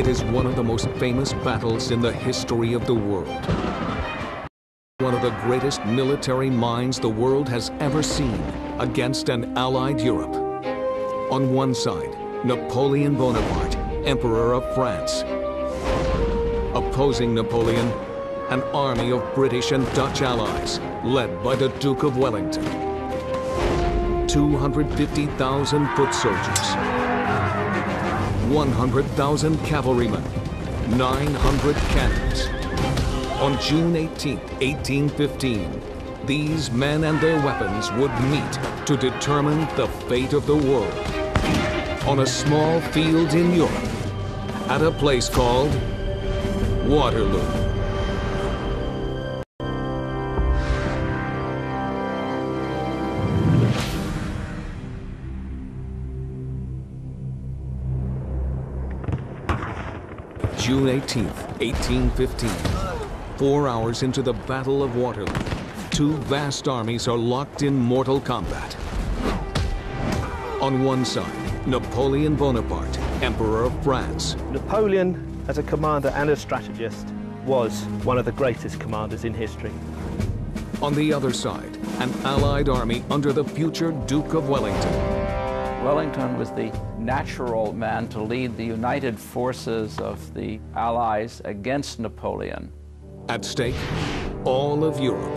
It is one of the most famous battles in the history of the world. One of the greatest military minds the world has ever seen against an allied Europe. On one side, Napoleon Bonaparte, Emperor of France. Opposing Napoleon, an army of British and Dutch allies, led by the Duke of Wellington. 250,000 foot soldiers, 100,000 cavalrymen, 900 cannons. On June 18, 1815, these men and their weapons would meet to determine the fate of the world. On a small field in Europe, at a place called Waterloo. June 18th, 1815. 4 hours into the Battle of Waterloo, two vast armies are locked in mortal combat. On one side, Napoleon Bonaparte, Emperor of France. Napoleon, as a commander and a strategist, was one of the greatest commanders in history. On the other side, an allied army under the future Duke of Wellington. Wellington was the natural man to lead the united forces of the Allies against Napoleon. At stake, all of Europe.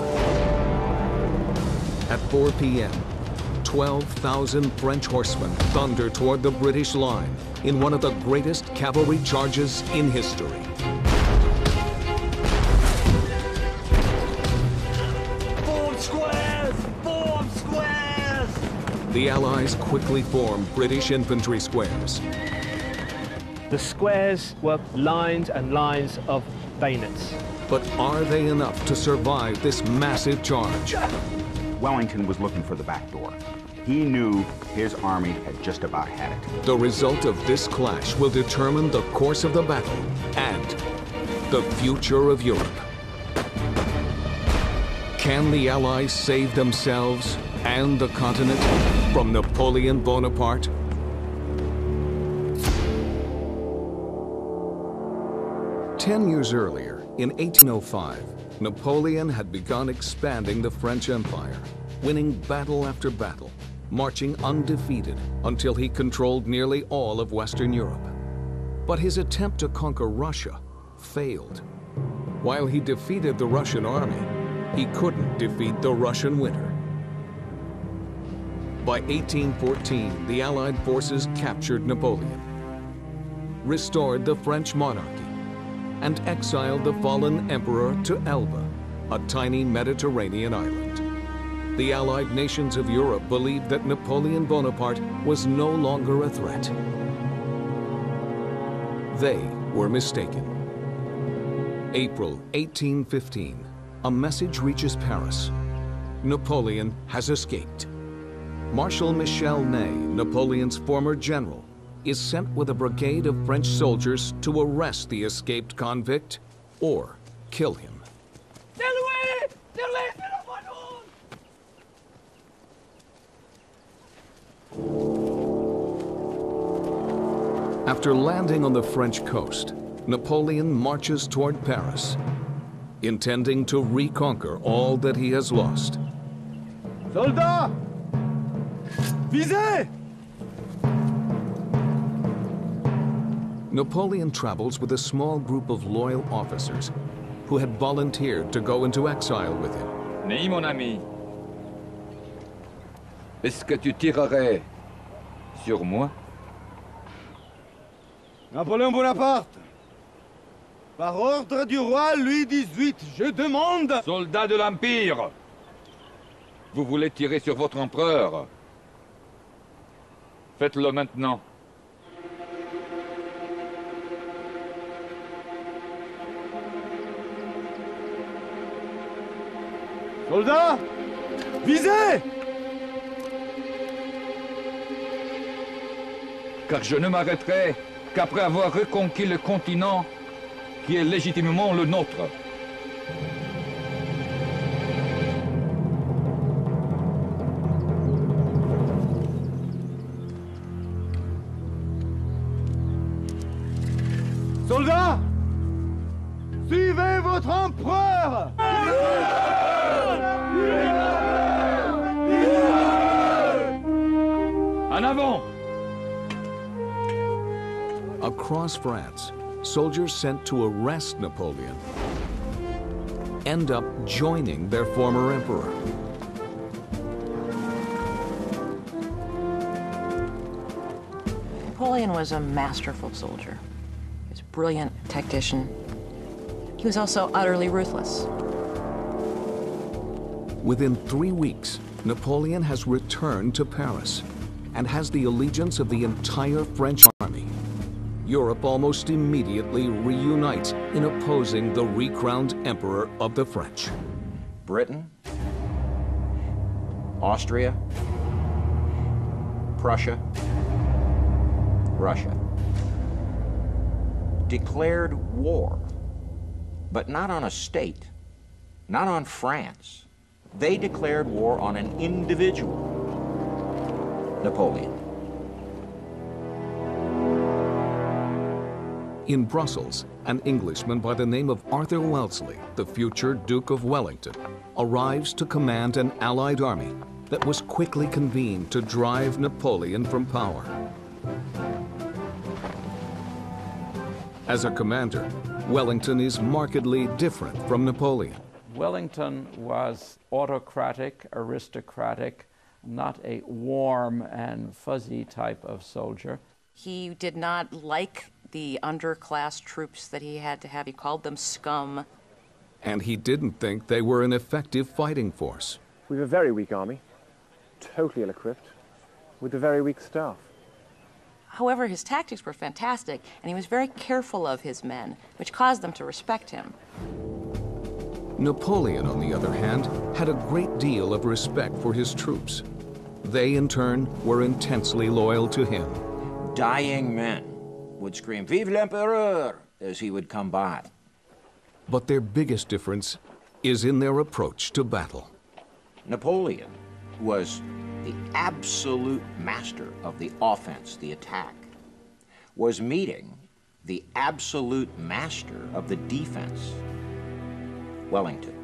At 4 p.m., 12,000 French horsemen thunder toward the British line in one of the greatest cavalry charges in history. Form squares! Form squares! The Allies quickly form British infantry squares. The squares were lines and lines of bayonets. But are they enough to survive this massive charge? Wellington was looking for the back door. He knew his army had just about had it. The result of this clash will determine the course of the battle and the future of Europe. Can the Allies save themselves and the continent from Napoleon Bonaparte? Ten years earlier, in 1805, Napoleon had begun expanding the French Empire, winning battle after battle, marching undefeated until he controlled nearly all of Western Europe. But his attempt to conquer Russia failed. While he defeated the Russian army, he couldn't defeat the Russian winter. By 1814, the Allied forces captured Napoleon, restored the French monarchy, and exiled the fallen emperor to Elba, a tiny Mediterranean island. The Allied nations of Europe believed that Napoleon Bonaparte was no longer a threat. They were mistaken. April 1815, a message reaches Paris. Napoleon has escaped. Marshal Michel Ney, Napoleon's former general, is sent with a brigade of French soldiers to arrest the escaped convict or kill him. After landing on the French coast, Napoleon marches toward Paris, intending to reconquer all that he has lost. Soldats! Visez! Napoleon travels with a small group of loyal officers who had volunteered to go into exile with him. Ney, mon ami, est-ce que tu tirerais sur moi? Napoléon Bonaparte! Par ordre du roi Louis XVIII, je demande... Soldats de l'Empire! Vous voulez tirer sur votre empereur? Faites-le maintenant. Soldats! Visez! Car je ne m'arrêterai qu'après avoir reconquis le continent qui est légitimement le nôtre. Honneur! En avant! Across France, soldiers sent to arrest Napoleon end up joining their former emperor. Napoleon was a masterful soldier. He was a brilliant tactician. He was also utterly ruthless. Within 3 weeks, Napoleon has returned to Paris and has the allegiance of the entire French army. Europe almost immediately reunites in opposing the recrowned emperor of the French. Britain, Austria, Prussia, Russia declared war, but not on a state, not on France. They declared war on an individual, Napoleon. In Brussels, an Englishman by the name of Arthur Wellesley, the future Duke of Wellington, arrives to command an Allied army that was quickly convened to drive Napoleon from power. As a commander, Wellington is markedly different from Napoleon. Wellington was autocratic, aristocratic, not a warm and fuzzy type of soldier. He did not like the underclass troops that he had to have. He called them scum. And he didn't think they were an effective fighting force. We have a very weak army, totally ill-equipped, with a very weak staff. However, his tactics were fantastic, and he was very careful of his men, which caused them to respect him. Napoleon, on the other hand, had a great deal of respect for his troops. They, in turn, were intensely loyal to him. Dying men would scream, "Vive l'Empereur!" as he would come by. But their biggest difference is in their approach to battle. Napoleon was the absolute master of the offense, the attack, was meeting the absolute master of the defense, Wellington.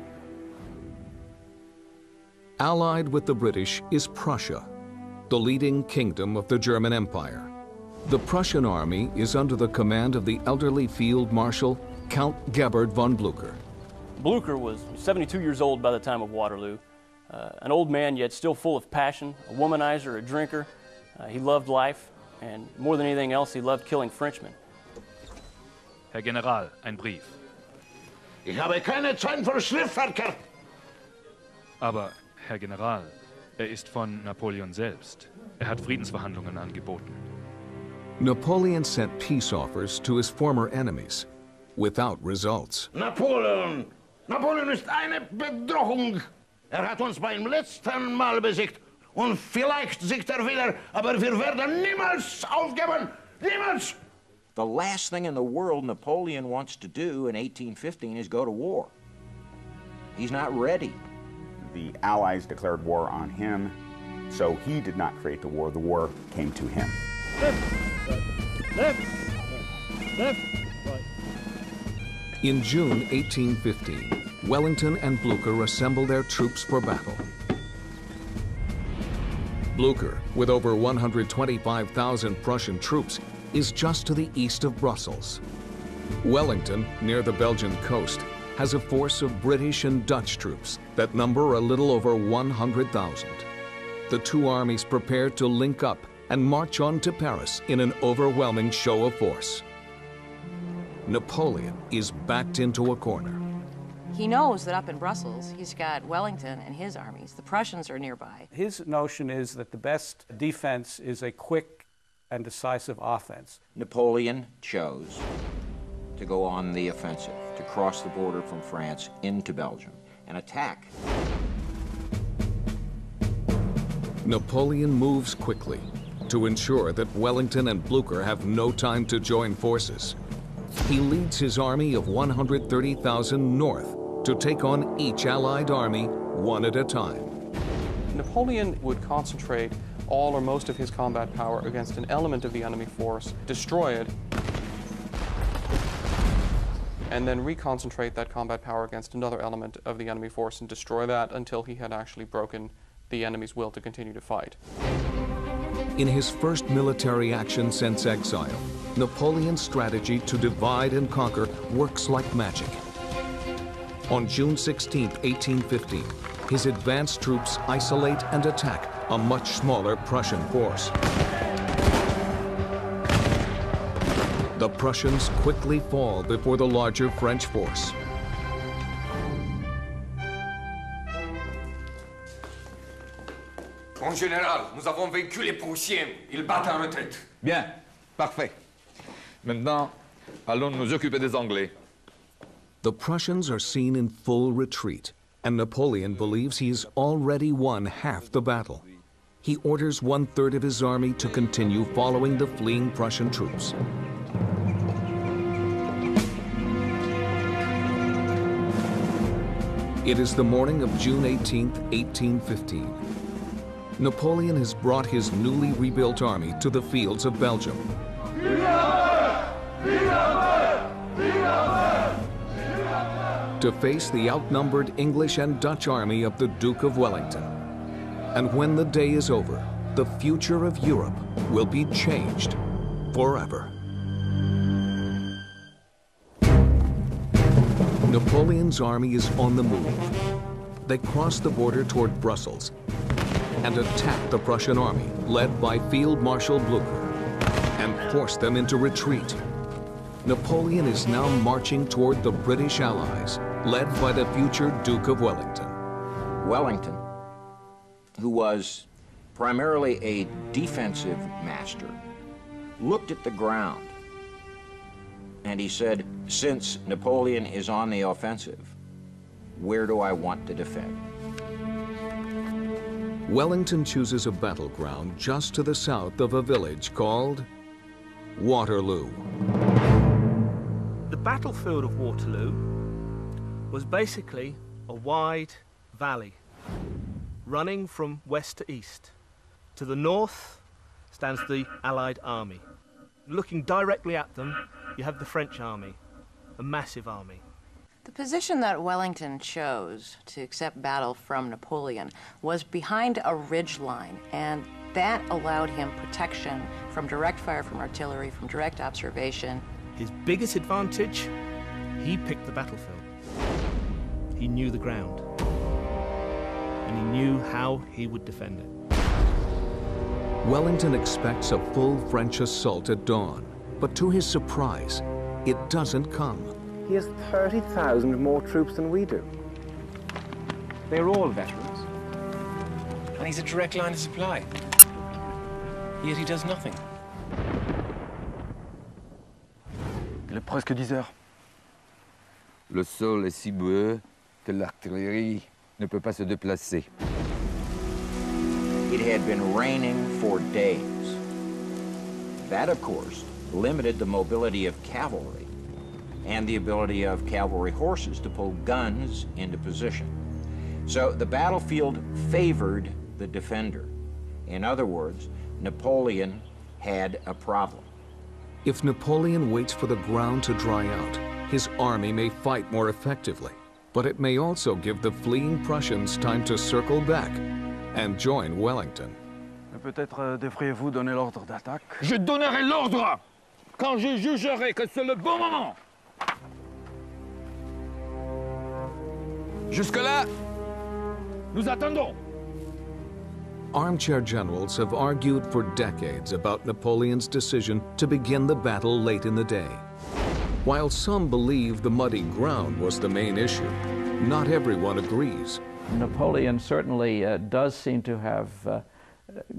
Allied with the British is Prussia, the leading kingdom of the German Empire. The Prussian army is under the command of the elderly Field Marshal Count Gebhard von Blücher. Blücher was 72 years old by the time of Waterloo. An old man, yet still full of passion, a womanizer, a drinker. He loved life, and more than anything else, he loved killing Frenchmen. Herr General, ein Brief. Ich habe keine Zeit für Schriftverkehr. Aber, Herr General, ist von Napoleon selbst. Hat Friedensverhandlungen angeboten. Napoleon sent peace offers to his former enemies, without results. Napoleon ist eine Bedrohung. Hat uns beim letzten Mal besiegt. Und vielleicht siegt wieder, aber wir werden niemals aufgeben. Niemals! The last thing in the world Napoleon wants to do in 1815 is go to war. He's not ready. The Allies declared war on him, so he did not create the war came to him. In June 1815, Wellington and Blücher assemble their troops for battle. Blücher, with over 125,000 Prussian troops, is just to the east of Brussels. Wellington, near the Belgian coast, has a force of British and Dutch troops that number a little over 100,000. The two armies prepare to link up and march on to Paris in an overwhelming show of force. Napoleon is backed into a corner. He knows that up in Brussels, he's got Wellington and his armies. The Prussians are nearby. His notion is that the best defense is a quick and decisive offense. Napoleon chose to go on the offensive, to cross the border from France into Belgium and attack. Napoleon moves quickly to ensure that Wellington and Blücher have no time to join forces. He leads his army of 130,000 north to take on each Allied army one at a time. Napoleon would concentrate all or most of his combat power against an element of the enemy force, destroy it. and then reconcentrate that combat power against another element of the enemy force and destroy that until he had actually broken the enemy's will to continue to fight. In his first military action since exile, Napoleon's strategy to divide and conquer works like magic. On June 16, 1815, his advanced troops isolate and attack a much smaller Prussian force. The Prussians quickly fall before the larger French force. Mon général, nous avons vaincu les Prussiens. Ils battent en retraite. Bien, parfait. Maintenant, allons nous occuper des Anglais. The Prussians are seen in full retreat, and Napoleon believes he's already won half the battle. He orders 1/3 of his army to continue following the fleeing Prussian troops. It is the morning of June 18, 1815. Napoleon has brought his newly rebuilt army to the fields of Belgium. To face the outnumbered English and Dutch army of the Duke of Wellington. And when the day is over, the future of Europe will be changed forever. Napoleon's army is on the move. They cross the border toward Brussels and attack the Prussian army, led by Field Marshal Blucher, and force them into retreat. Napoleon is now marching toward the British Allies, led by the future Duke of Wellington. Wellington, who was primarily a defensive master, looked at the ground and he said, since Napoleon is on the offensive, where do I want to defend? Wellington chooses a battleground just to the south of a village called Waterloo. The battlefield of Waterloo was basically a wide valley running from west to east. To the north stands the Allied army. Looking directly at them, you have the French army, a massive army. The position that Wellington chose to accept battle from Napoleon was behind a ridge line, and that allowed him protection from direct fire from artillery, from direct observation. His biggest advantage, he picked the battlefield. He knew the ground, and he knew how he would defend it. Wellington expects a full French assault at dawn, but to his surprise, it doesn't come. He has 30,000 more troops than we do. They're all veterans. And he's a direct line of supply. Yet he does nothing. Il est presque 10 heures. Le sol est si boueux que l'artillerie ne peut pas se déplacer. It had been raining for days. That, of course, limited the mobility of cavalry and the ability of cavalry horses to pull guns into position. So the battlefield favored the defender. In other words, Napoleon had a problem. If Napoleon waits for the ground to dry out, his army may fight more effectively, but it may also give the fleeing Prussians time to circle back and join Wellington. Peut-être devriez-vous donner l'ordre d'attaque? Je donnerai l'ordre quand je jugerai que c'est le bon moment. Jusque-là, nous attendons. Armchair generals have argued for decades about Napoleon's decision to begin the battle late in the day. While some believe the muddy ground was the main issue, not everyone agrees. Napoleon certainly does seem to have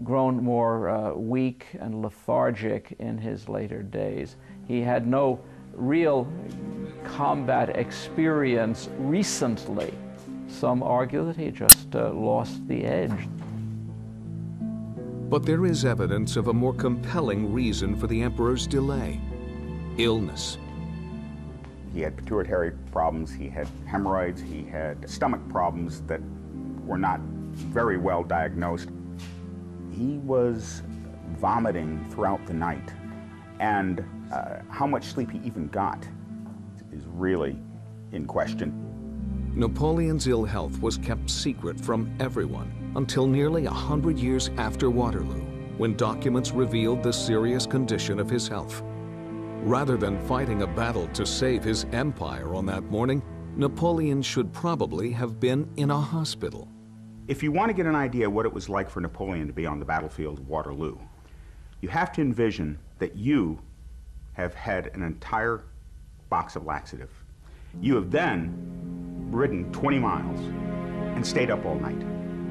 grown more weak and lethargic in his later days. He had no real combat experience recently. Some argue that he just lost the edge. But there is evidence of a more compelling reason for the emperor's delay: illness. He had pituitary problems, he had hemorrhoids, he had stomach problems that were not very well diagnosed. He was vomiting throughout the night, and how much sleep he even got is really in question. Napoleon's ill health was kept secret from everyone until nearly 100 years after Waterloo, when documents revealed the serious condition of his health. Rather than fighting a battle to save his empire on that morning, Napoleon should probably have been in a hospital. If you want to get an idea what it was like for Napoleon to be on the battlefield of Waterloo, you have to envision that you have had an entire box of laxative. You have then ridden 20 miles and stayed up all night.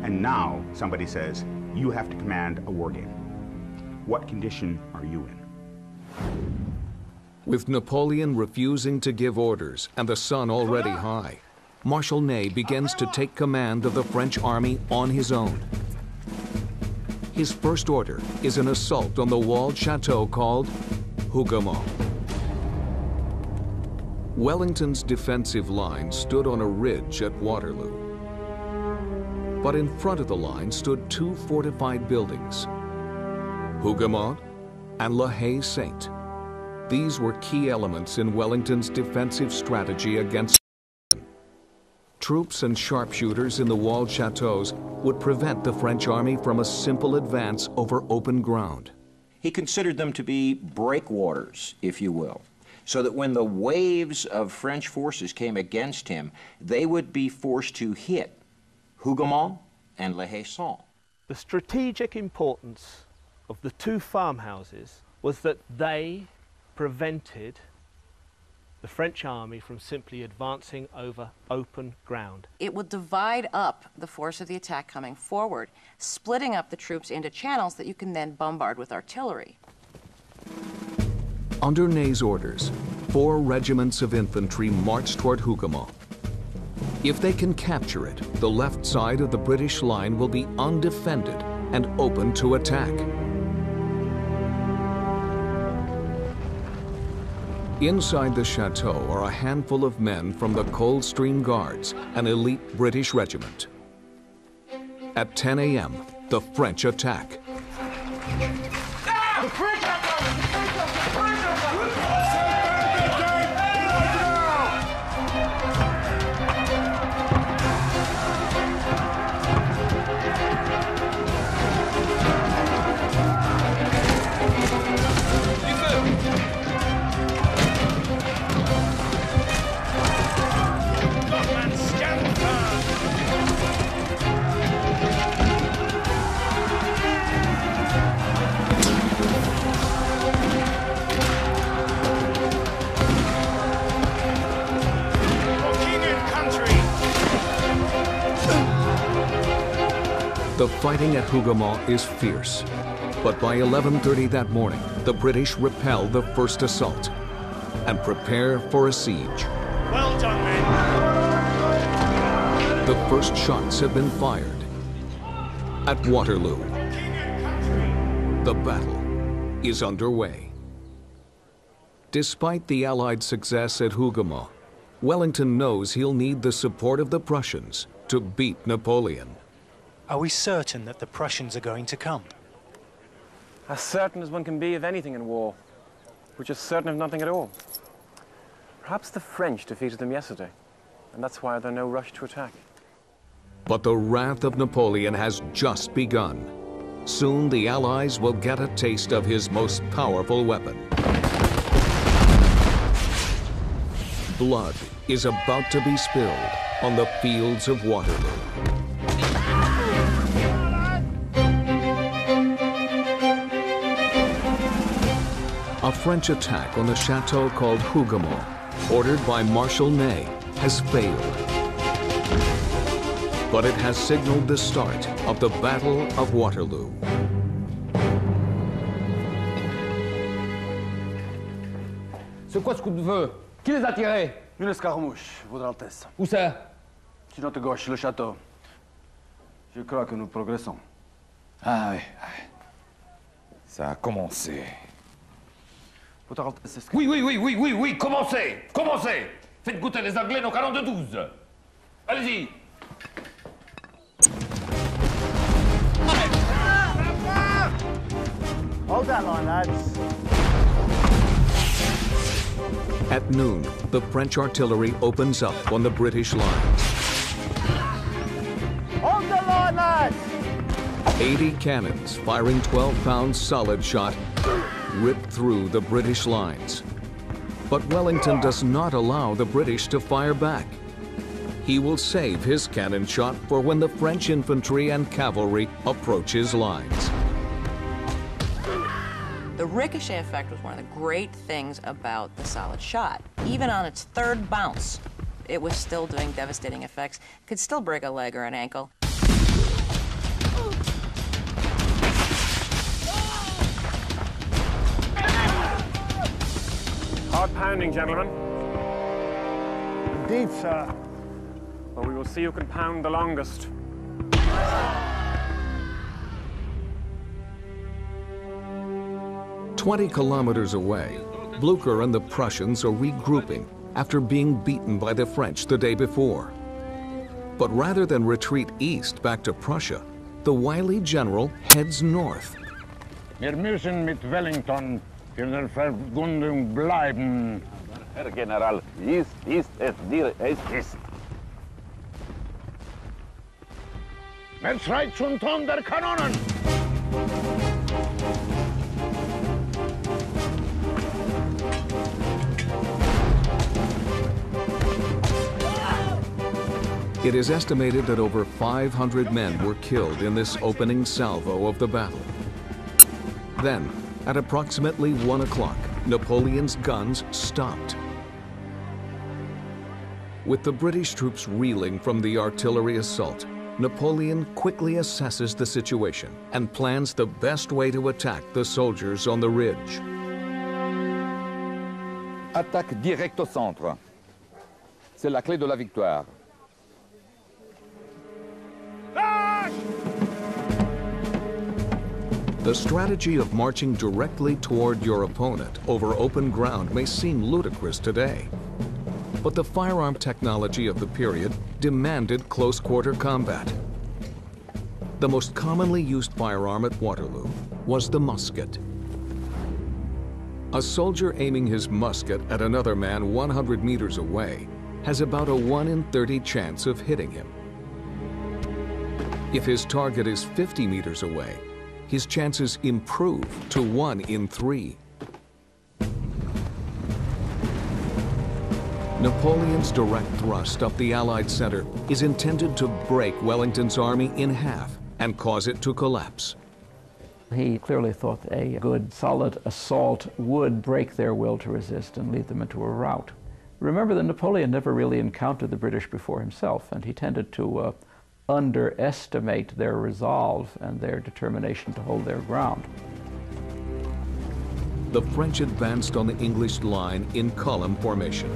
And now somebody says, you have to command a war game. What condition are you in? With Napoleon refusing to give orders and the sun already high, Marshal Ney begins to take command of the French army on his own. His first order is an assault on the walled chateau called Hougoumont. Wellington's defensive line stood on a ridge at Waterloo. But in front of the line stood two fortified buildings, Hougoumont and La Haye-Sainte. These were key elements in Wellington's defensive strategy against troops and sharpshooters in the walled chateaus would prevent the French army from a simple advance over open ground. He considered them to be breakwaters, if you will, so that when the waves of French forces came against him, they would be forced to hit Hougoumont and La Haye-Sainte. The strategic importance of the two farmhouses was that they prevented the French army from simply advancing over open ground. It would divide up the force of the attack coming forward, splitting up the troops into channels that you can then bombard with artillery. Under Ney's orders, 4 regiments of infantry marched toward Hougoumont. If they can capture it, the left side of the British line will be undefended and open to attack. Inside the chateau are a handful of men from the Coldstream Guards, an elite British regiment. At 10 a.m., the French attack. The fighting at Hougoumont is fierce, but by 11:30 that morning, the British repel the first assault and prepare for a siege. Well done, men. The first shots have been fired. At Waterloo, the battle is underway. Despite the Allied success at Hougoumont, Wellington knows he'll need the support of the Prussians to beat Napoleon. Are we certain that the Prussians are going to come? As certain as one can be of anything in war, which is certain of nothing at all. Perhaps the French defeated them yesterday, and that's why there's no rush to attack. But the wrath of Napoleon has just begun. Soon the Allies will get a taste of his most powerful weapon. Blood is about to be spilled on the fields of Waterloo. A French attack on the chateau called Hougoumont, ordered by Marshal Ney, has failed. But it has signaled the start of the Battle of Waterloo. C'est quoi ce coup de feu? Qui les a tirés? Une escarmouche, Votre Altesse. Où ça? Sur notre gauche, le château. Je crois que nous progressons. Ah oui. Ça a commencé. Votre Altesse, est-ce que... Oui, commencez! Commencez! Faites goûter les Anglais nos canons de 12. Allez-y! Hold that line, lads. At noon, the French artillery opens up on the British lines. Hold the line, lads! 80 cannons firing 12-pound solid shot rip through the British lines. But Wellington does not allow the British to fire back. He will save his cannon shot for when the French infantry and cavalry approach his lines. The ricochet effect was one of the great things about the solid shot. Even on its third bounce, it was still doing devastating effects. Could still break a leg or an ankle. Hard pounding, gentlemen. Deep, sir. Well, we will see who can pound the longest. 20 kilometers away, Blücher and the Prussians are regrouping after being beaten by the French the day before. But rather than retreat east back to Prussia, the wily general heads north. Wir müssen mit Wellington in der Verbindung bleiben. Herr General, ist es dir es ist. Man schreit zum Ton der Kanonen! It is estimated that over 500 men were killed in this opening salvo of the battle. Then, at approximately 1 o'clock, Napoleon's guns stopped. With the British troops reeling from the artillery assault, Napoleon quickly assesses the situation and plans the best way to attack the soldiers on the ridge. Attaque directe au centre. C'est la clé de la victoire. The strategy of marching directly toward your opponent over open ground may seem ludicrous today. But the firearm technology of the period demanded close-quarter combat. The most commonly used firearm at Waterloo was the musket. A soldier aiming his musket at another man 100 meters away has about a 1 in 30 chance of hitting him. If his target is 50 meters away, his chances improve to 1 in 3. Napoleon's direct thrust up the Allied center is intended to break Wellington's army in half and cause it to collapse. He clearly thought a good, solid assault would break their will to resist and lead them into a rout. Remember that Napoleon never really encountered the British before himself, and he tended to underestimate their resolve and their determination to hold their ground. The French advanced on the English line in column formation.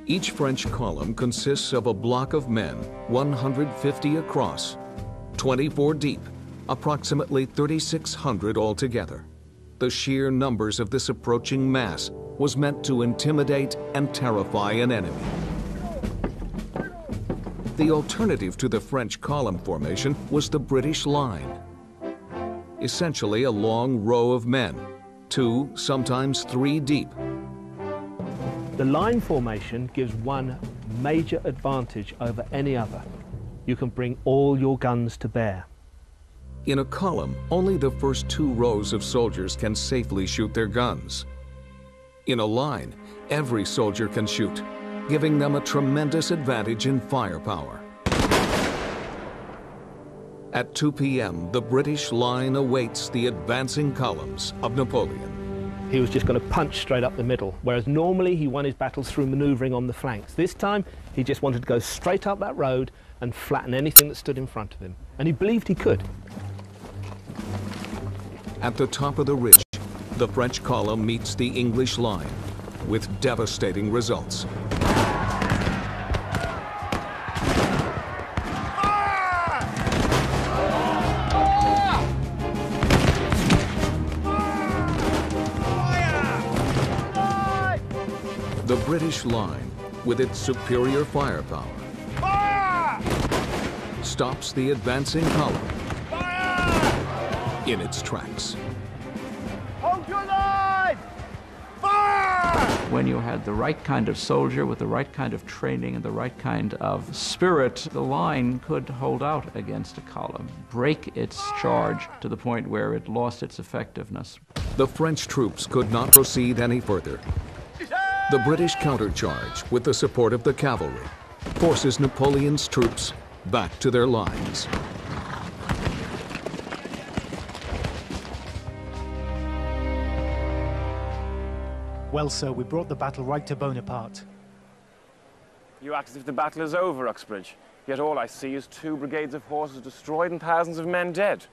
Each French column consists of a block of men, 150 across, 24 deep, approximately 3,600 altogether. The sheer numbers of this approaching mass was meant to intimidate and terrify an enemy. The alternative to the French column formation was the British line. Essentially a long row of men, 2, sometimes 3 deep. The line formation gives one major advantage over any other. You can bring all your guns to bear. In a column, only the first 2 rows of soldiers can safely shoot their guns. In a line, every soldier can shoot, giving them a tremendous advantage in firepower. At 2 p.m., the British line awaits the advancing columns of Napoleon. He was just going to punch straight up the middle, whereas normally he won his battles through maneuvering on the flanks. This time, he just wanted to go straight up that road and flatten anything that stood in front of him. And he believed he could. At the top of the ridge, the French column meets the English line with devastating results. The British line, with its superior firepower, stops the advancing column in its tracks. When you had the right kind of soldier with the right kind of training and the right kind of spirit, the line could hold out against a column, break its charge to the point where it lost its effectiveness. The French troops could not proceed any further. The British countercharge, with the support of the cavalry, forces Napoleon's troops back to their lines. Well, sir, we brought the battle right to Bonaparte. You act as if the battle is over, Uxbridge. Yet all I see is 2 brigades of horses destroyed and thousands of men dead.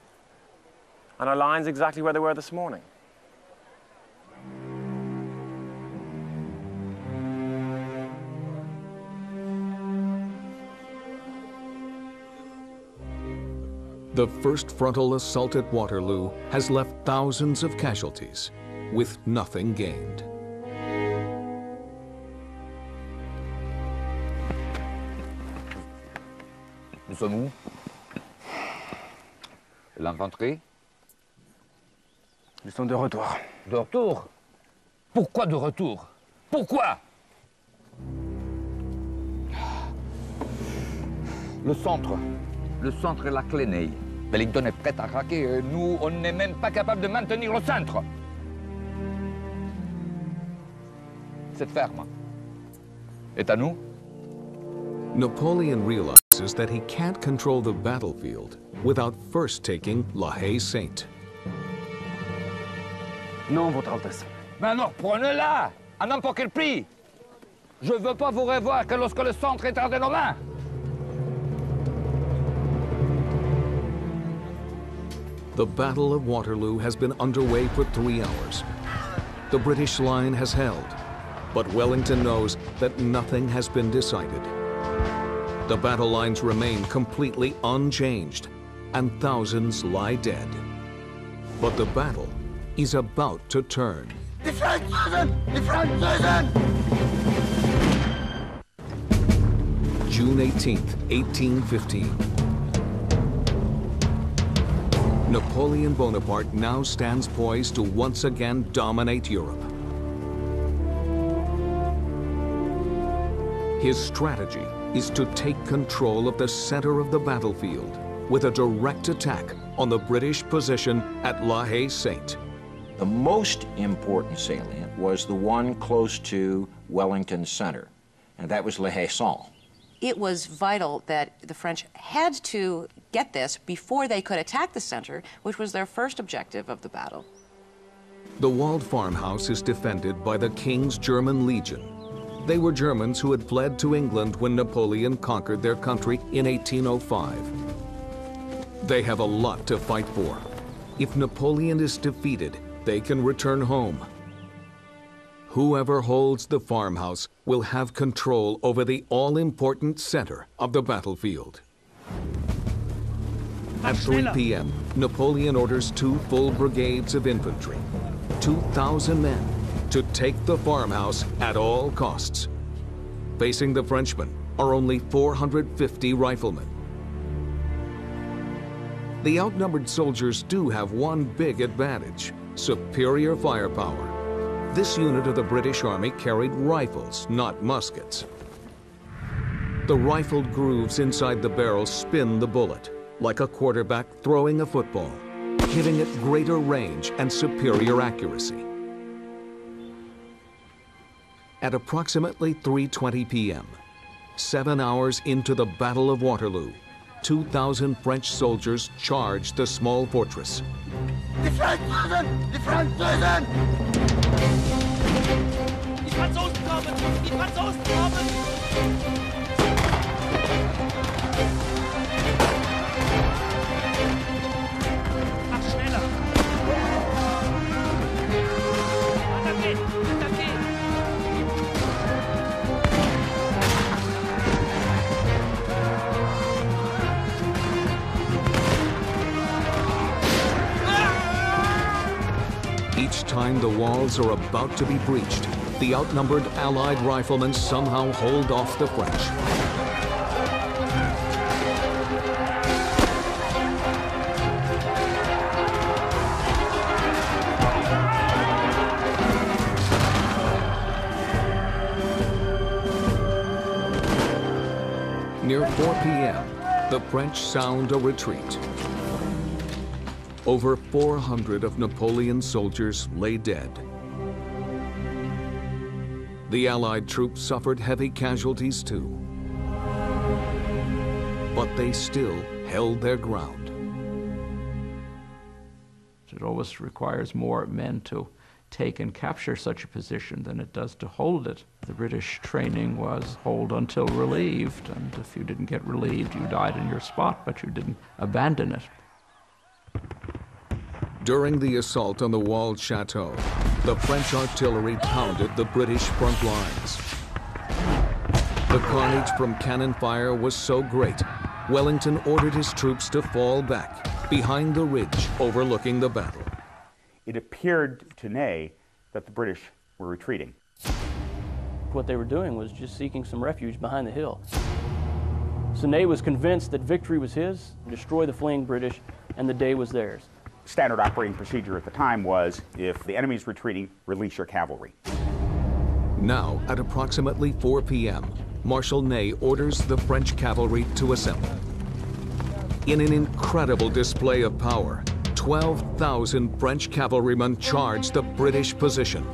And our lines exactly where they were this morning. The first frontal assault at Waterloo has left thousands of casualties, with nothing gained. Nous sommes où? L'infanterie? Nous sommes de retour. De retour? Pourquoi de retour? Pourquoi? Le centre est la Clénée. Wellington est prêt à craquer et nous, on n'est même pas capable de maintenir le centre. Cette ferme est à nous. Napoleon realizes that he can't control the battlefield without first taking La Haye-Sainte. Non, Votre Altesse. Mais alors prenez-la, à n'importe quel prix. Je ne veux pas vous revoir que lorsque le centre est entre nos mains. The Battle of Waterloo has been underway for 3 hours. The British line has held, but Wellington knows that nothing has been decided. The battle lines remain completely unchanged, and thousands lie dead. But the battle is about to turn. Die Franzosen! Die Franzosen! June 18th, 1815. Napoleon Bonaparte now stands poised to once again dominate Europe. His strategy is to take control of the center of the battlefield with a direct attack on the British position at La Haye-Sainte. The most important salient was the one close to Wellington Center, and that was La Haye-Sainte. It was vital that the French had to get this before they could attack the center, which was their first objective of the battle. The walled farmhouse is defended by the King's German Legion. They were Germans who had fled to England when Napoleon conquered their country in 1805. They have a lot to fight for. If Napoleon is defeated, they can return home. Whoever holds the farmhouse will have control over the all-important center of the battlefield. At 3 p.m., Napoleon orders 2 full brigades of infantry, 2,000 men, to take the farmhouse at all costs. Facing the Frenchmen are only 450 riflemen. The outnumbered soldiers do have one big advantage: superior firepower. This unit of the British Army carried rifles, not muskets. The rifled grooves inside the barrel spin the bullet, like a quarterback throwing a football, giving it greater range and superior accuracy. At approximately 3:20 p.m., 7 hours into the Battle of Waterloo, 2,000 French soldiers charged the small fortress. Die Franzosen! Die Franzosen! Die Franzosen kommen! Die Franzosen kommen! Mach schneller! Attaquez! Attaquez! Each time the walls are about to be breached, the outnumbered Allied riflemen somehow hold off the French. Near 4 p.m., the French sound a retreat. Over 400 of Napoleon's soldiers lay dead. The Allied troops suffered heavy casualties too. But they still held their ground. It always requires more men to take and capture such a position than it does to hold it. The British training was hold until relieved, and if you didn't get relieved, you died in your spot, but you didn't abandon it. During the assault on the walled chateau, the French artillery pounded the British front lines. The carnage from cannon fire was so great, Wellington ordered his troops to fall back behind the ridge overlooking the battle. It appeared to Ney that the British were retreating. What they were doing was just seeking some refuge behind the hill. So Ney was convinced that victory was his, destroy the fleeing British, and the day was theirs. Standard operating procedure at the time was, if the enemy's retreating, release your cavalry. Now, at approximately 4 p.m., Marshal Ney orders the French cavalry to assemble. In an incredible display of power, 12,000 French cavalrymen charged the British position.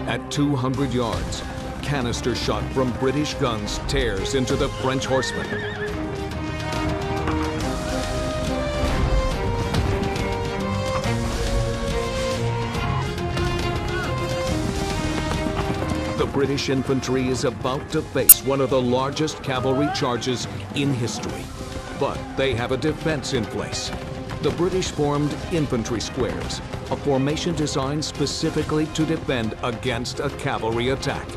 At 200 yards, canister shot from British guns tears into the French horsemen. The British infantry is about to face one of the largest cavalry charges in history. But they have a defense in place. The British formed infantry squares, a formation designed specifically to defend against a cavalry attack.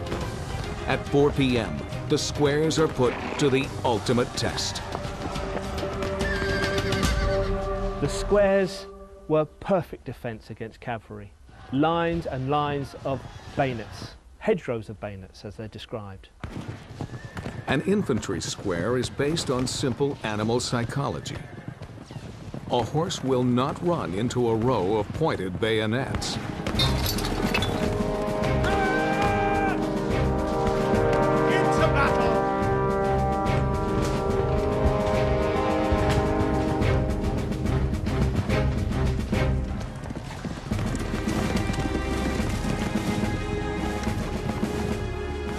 At 4 p.m., the squares are put to the ultimate test. The squares were perfect defense against cavalry. Lines and lines of bayonets. Hedgerows of bayonets, as they're described. An infantry square is based on simple animal psychology. A horse will not run into a row of pointed bayonets. Into battle!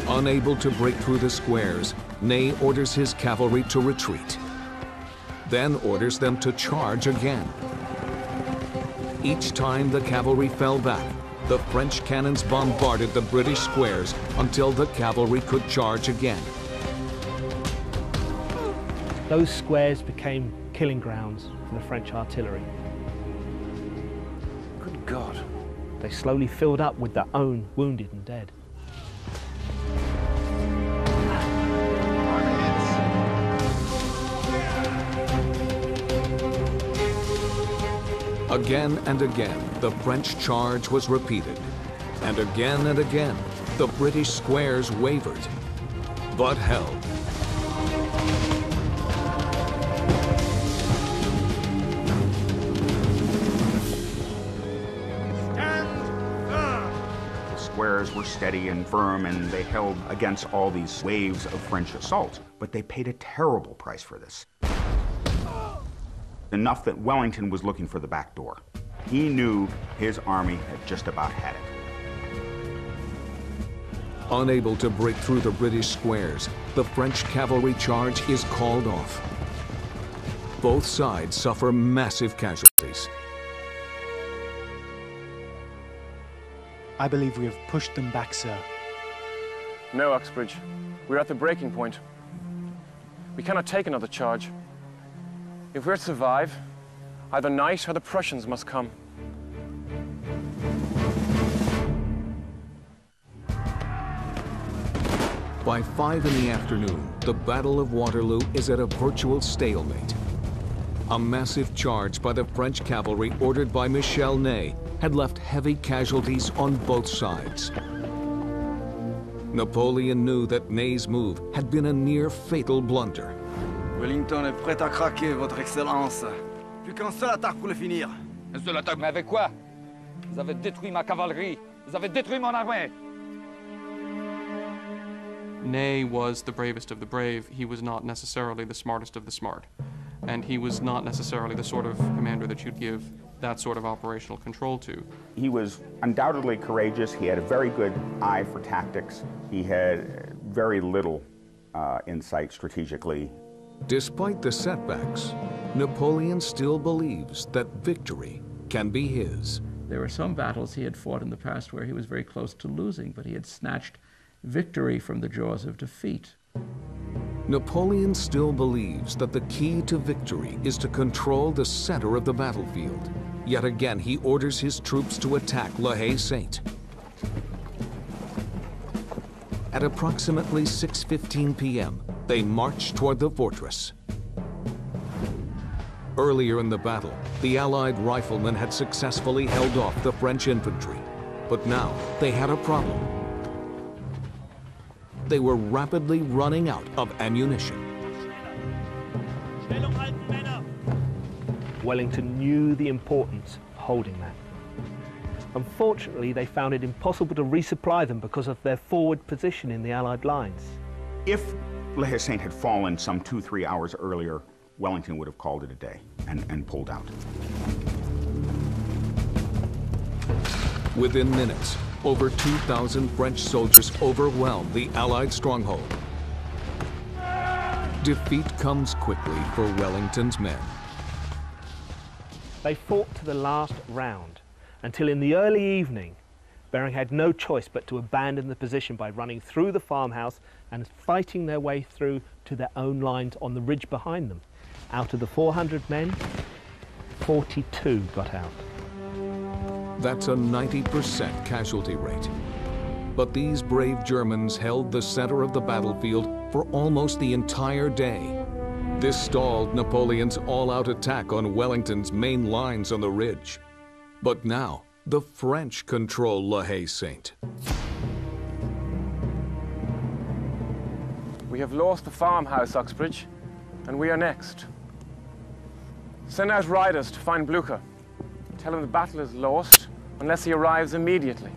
Unable to break through the squares, Ney orders his cavalry to retreat, then orders them to charge again. Each time the cavalry fell back, the French cannons bombarded the British squares until the cavalry could charge again. Those squares became killing grounds for the French artillery. Good God. They slowly filled up with their own wounded and dead. Again and again, the French charge was repeated. And again, the British squares wavered, but held. The squares were steady and firm, and they held against all these waves of French assault. But they paid a terrible price for this. Enough that Wellington was looking for the back door. He knew his army had just about had it. Unable to break through the British squares, the French cavalry charge is called off. Both sides suffer massive casualties. I believe we have pushed them back, sir. No, Uxbridge. We're at the breaking point. We cannot take another charge. If we're to survive, either Knight or the Prussians must come. By 5 in the afternoon, the Battle of Waterloo is at a virtual stalemate. A massive charge by the French cavalry ordered by Michel Ney had left heavy casualties on both sides. Napoleon knew that Ney's move had been a near fatal blunder. Wellington est prêt à craquer, Votre Excellence. Plus qu'un seul attaque pour le finir. Monsieur l'attaque, mais avec quoi? Vous avez détruit ma cavalerie. Vous avez détruit mon armée. Ney was the bravest of the brave. He was not necessarily the smartest of the smart. And he was not necessarily the sort of commander that you'd give that sort of operational control to. He was undoubtedly courageous. He had a very good eye for tactics. He had very little insight strategically. Despite the setbacks, Napoleon still believes that victory can be his. There were some battles he had fought in the past where he was very close to losing, but he had snatched victory from the jaws of defeat. Napoleon still believes that the key to victory is to control the center of the battlefield. Yet again, he orders his troops to attack La Haye Sainte. At approximately 6:15 p.m., they march toward the fortress. Earlier in the battle, the Allied riflemen had successfully held off the French infantry. But now, they had a problem. They were rapidly running out of ammunition. Wellington knew the importance of holding that. Unfortunately, they found it impossible to resupply them because of their forward position in the Allied lines. If La Haye Sainte had fallen some 2-3 hours earlier, Wellington would have called it a day and pulled out. Within minutes, over 2,000 French soldiers overwhelmed the Allied stronghold. Defeat comes quickly for Wellington's men. They fought to the last round, until in the early evening, Bering had no choice but to abandon the position by running through the farmhouse and fighting their way through to their own lines on the ridge behind them. Out of the 400 men, 42 got out. That's a 90% casualty rate. But these brave Germans held the center of the battlefield for almost the entire day. This stalled Napoleon's all-out attack on Wellington's main lines on the ridge. But now, the French control La Haye Sainte. We have lost the farmhouse, Uxbridge, and we are next. Send out riders to find Blucher. Tell him the battle is lost unless he arrives immediately.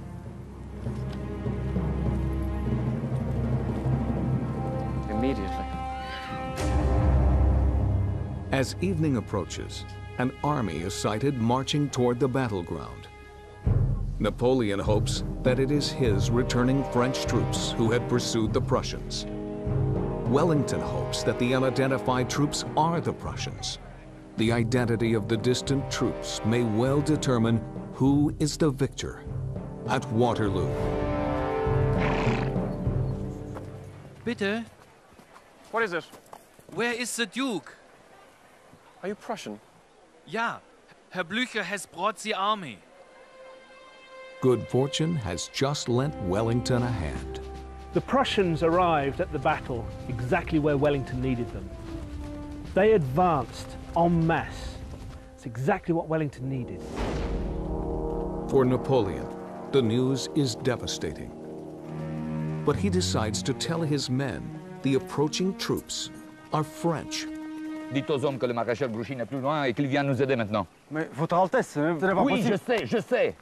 Immediately. As evening approaches, an army is sighted marching toward the battleground. Napoleon hopes that it is his returning French troops who had pursued the Prussians. Wellington hopes that the unidentified troops are the Prussians. The identity of the distant troops may well determine who is the victor at Waterloo. Bitte? What is it? Where is the Duke? Are you Prussian? Ja, Herr Blücher has brought the army. Good fortune has just lent Wellington a hand. The Prussians arrived at the battle exactly where Wellington needed them. They advanced en masse. It's exactly what Wellington needed. For Napoleon, the news is devastating. But he decides to tell his men the approaching troops are French. Dites aux hommes que le maréchal Grouchy n'est plus loin et qu'il vient nous aider maintenant. Mais Votre Altesse, ce n'est pas Oui, possible. je sais.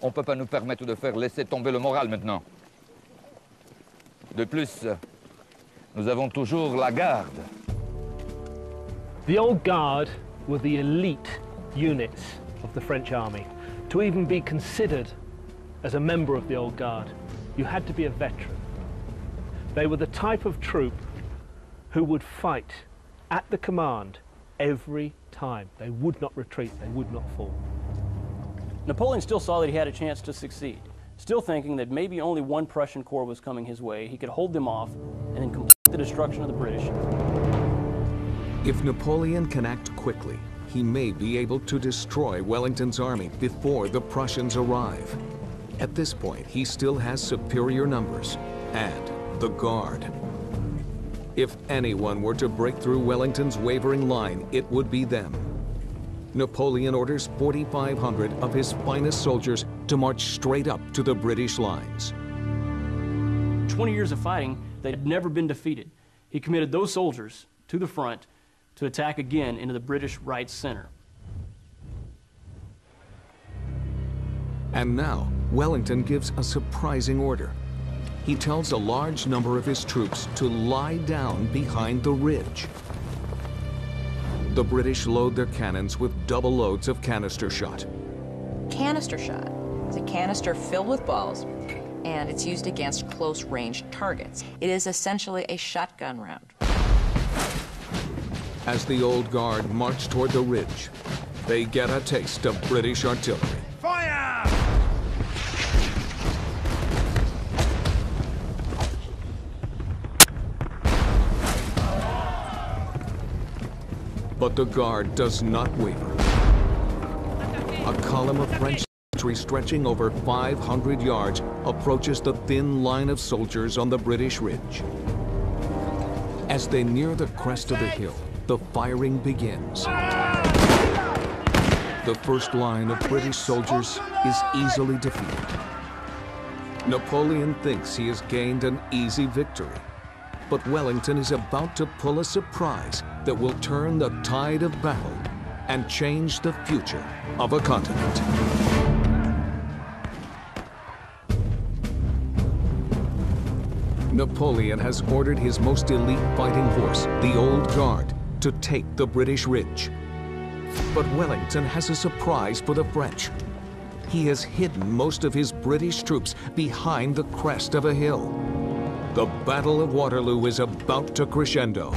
On ne peut pas nous permettre de faire laisser tomber le moral maintenant. De plus, nous avons toujours la garde. The Old Guard were the elite units of the French army. To even be considered as a member of the Old Guard, you had to be a veteran. They were the type of troop who would fight at the command every time. They would not retreat, they would not fall. Napoleon still saw that he had a chance to succeed, still thinking that maybe only one Prussian corps was coming his way. He could hold them off and then complete the destruction of the British. If Napoleon can act quickly, he may be able to destroy Wellington's army before the Prussians arrive. At this point, he still has superior numbers and the Guard. If anyone were to break through Wellington's wavering line, it would be them. Napoleon orders 4,500 of his finest soldiers to march straight up to the British lines. 20 years of fighting, they had never been defeated. He committed those soldiers to the front to attack again into the British right center. And now, Wellington gives a surprising order. He tells a large number of his troops to lie down behind the ridge. The British load their cannons with double loads of canister shot. Canister shot is a canister filled with balls, and it's used against close-range targets. It is essentially a shotgun round. As the Old Guard march toward the ridge, they get a taste of British artillery. Fire! But the Guard does not waver. A column of French infantry stretching over 500 yards approaches the thin line of soldiers on the British ridge. As they near the crest of the hill, the firing begins. The first line of British soldiers is easily defeated. Napoleon thinks he has gained an easy victory, but Wellington is about to pull a surprise that will turn the tide of battle and change the future of a continent. Napoleon has ordered his most elite fighting force, the Old Guard, to take the British ridge. But Wellington has a surprise for the French. He has hidden most of his British troops behind the crest of a hill. The Battle of Waterloo is about to crescendo.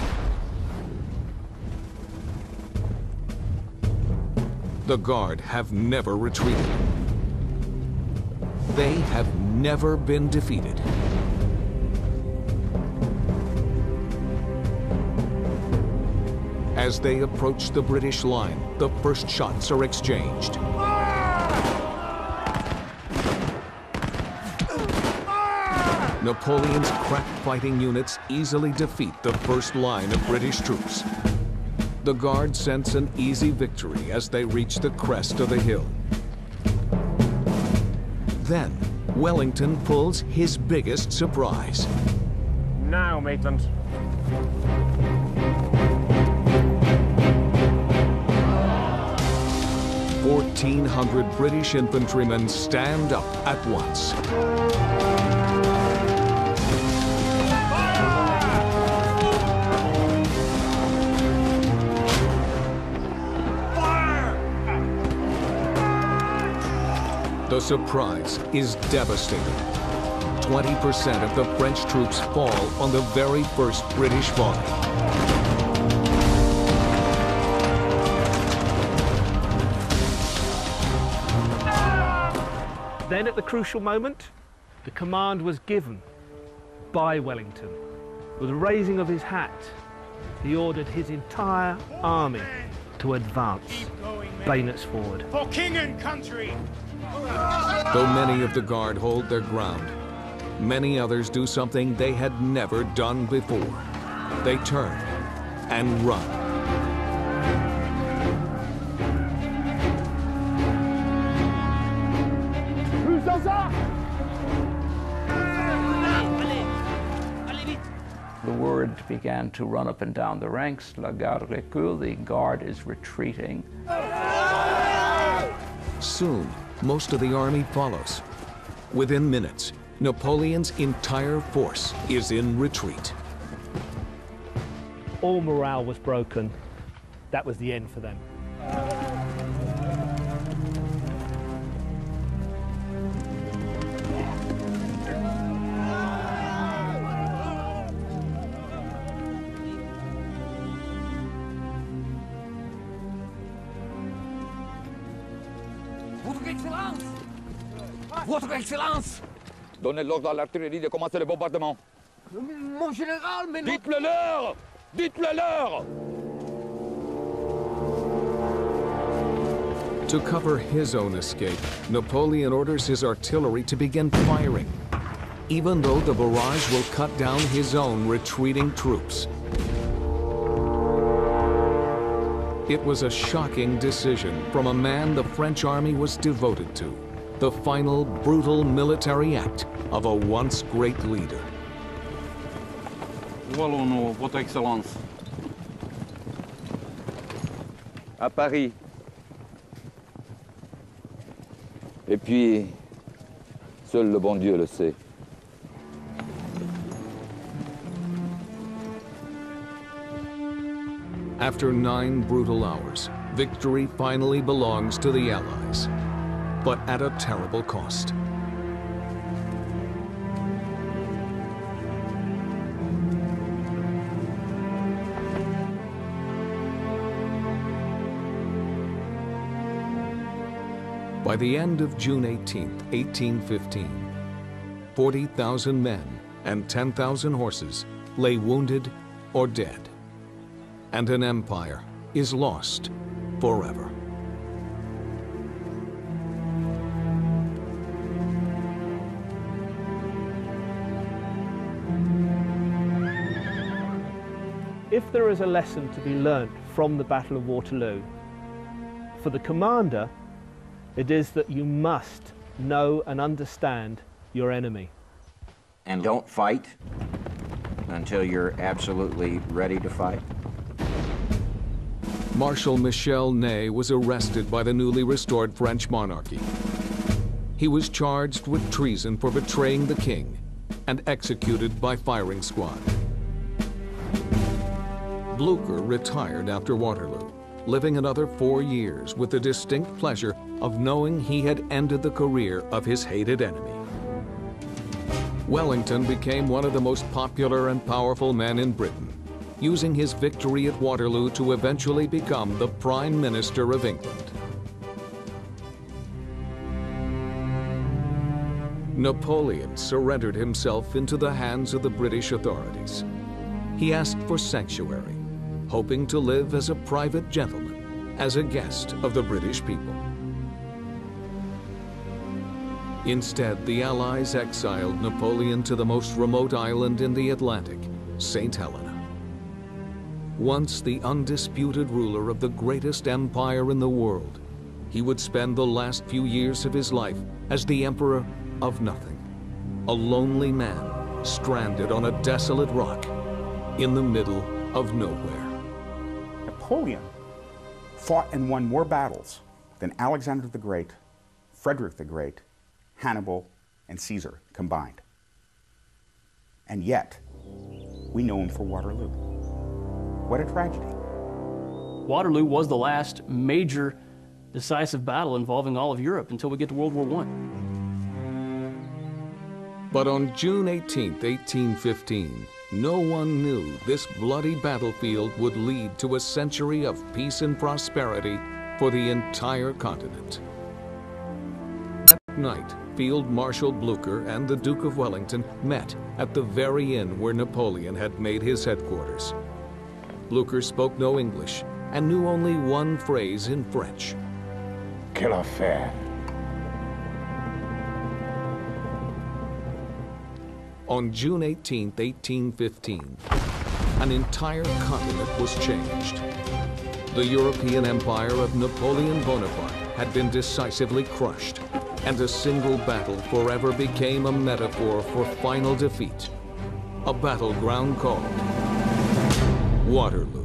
The Guard have never retreated. They have never been defeated. As they approach the British line, the first shots are exchanged. Napoleon's crack fighting units easily defeat the first line of British troops. The Guard sense an easy victory as they reach the crest of the hill. Then, Wellington pulls his biggest surprise. Now, Maitland. 1,400 British infantrymen stand up at once. The surprise is devastating. 20% of the French troops fall on the very first British volley. Then at the crucial moment, the command was given by Wellington. With the raising of his hat, he ordered his entire army to advance, bayonets forward. For king and country! Though many of the Guard hold their ground, many others do something they had never done before. They turn and run. The word began to run up and down the ranks. La garde recule, the Guard is retreating. Soon, most of the army follows. Within minutes, Napoleon's entire force is in retreat. All morale was broken. That was the end for them. Votre Excellence! Donnez l'ordre à l'artillerie de commencer le bombardement. Mon général, mais... Dites-le leur! Dites-le leur! To cover his own escape, Napoleon orders his artillery to begin firing, even though the barrage will cut down his own retreating troops. It was a shocking decision from a man the French army was devoted to. The final brutal military act of a once great leader. Wallons, Votre Excellence. À Paris. Et puis, seul le bon Dieu le sait. After 9 brutal hours, victory finally belongs to the Allies, but at a terrible cost. By the end of June 18, 1815, 40,000 men and 10,000 horses lay wounded or dead, and an empire is lost forever. If there is a lesson to be learnt from the Battle of Waterloo, for the commander, it is that you must know and understand your enemy. And don't fight until you're absolutely ready to fight. Marshal Michel Ney was arrested by the newly restored French monarchy. He was charged with treason for betraying the king and executed by firing squad. Blücher retired after Waterloo, living another 4 years with the distinct pleasure of knowing he had ended the career of his hated enemy. Wellington became one of the most popular and powerful men in Britain, using his victory at Waterloo to eventually become the Prime Minister of England. Napoleon surrendered himself into the hands of the British authorities. He asked for sanctuary, hoping to live as a private gentleman, as a guest of the British people. Instead, the Allies exiled Napoleon to the most remote island in the Atlantic, St. Helena. Once the undisputed ruler of the greatest empire in the world, he would spend the last few years of his life as the emperor of nothing, a lonely man stranded on a desolate rock in the middle of nowhere. Napoleon fought and won more battles than Alexander the Great, Frederick the Great, Hannibal, and Caesar combined. And yet, we know him for Waterloo. What a tragedy. Waterloo was the last major decisive battle involving all of Europe until we get to World War I. But on June 18, 1815, no one knew this bloody battlefield would lead to a century of peace and prosperity for the entire continent. That night, Field Marshal Blücher and the Duke of Wellington met at the very inn where Napoleon had made his headquarters. Blücher spoke no English and knew only one phrase in French. Quelle affaire! On June 18, 1815, an entire continent was changed. The European empire of Napoleon Bonaparte had been decisively crushed, and a single battle forever became a metaphor for final defeat. A battleground called Waterloo.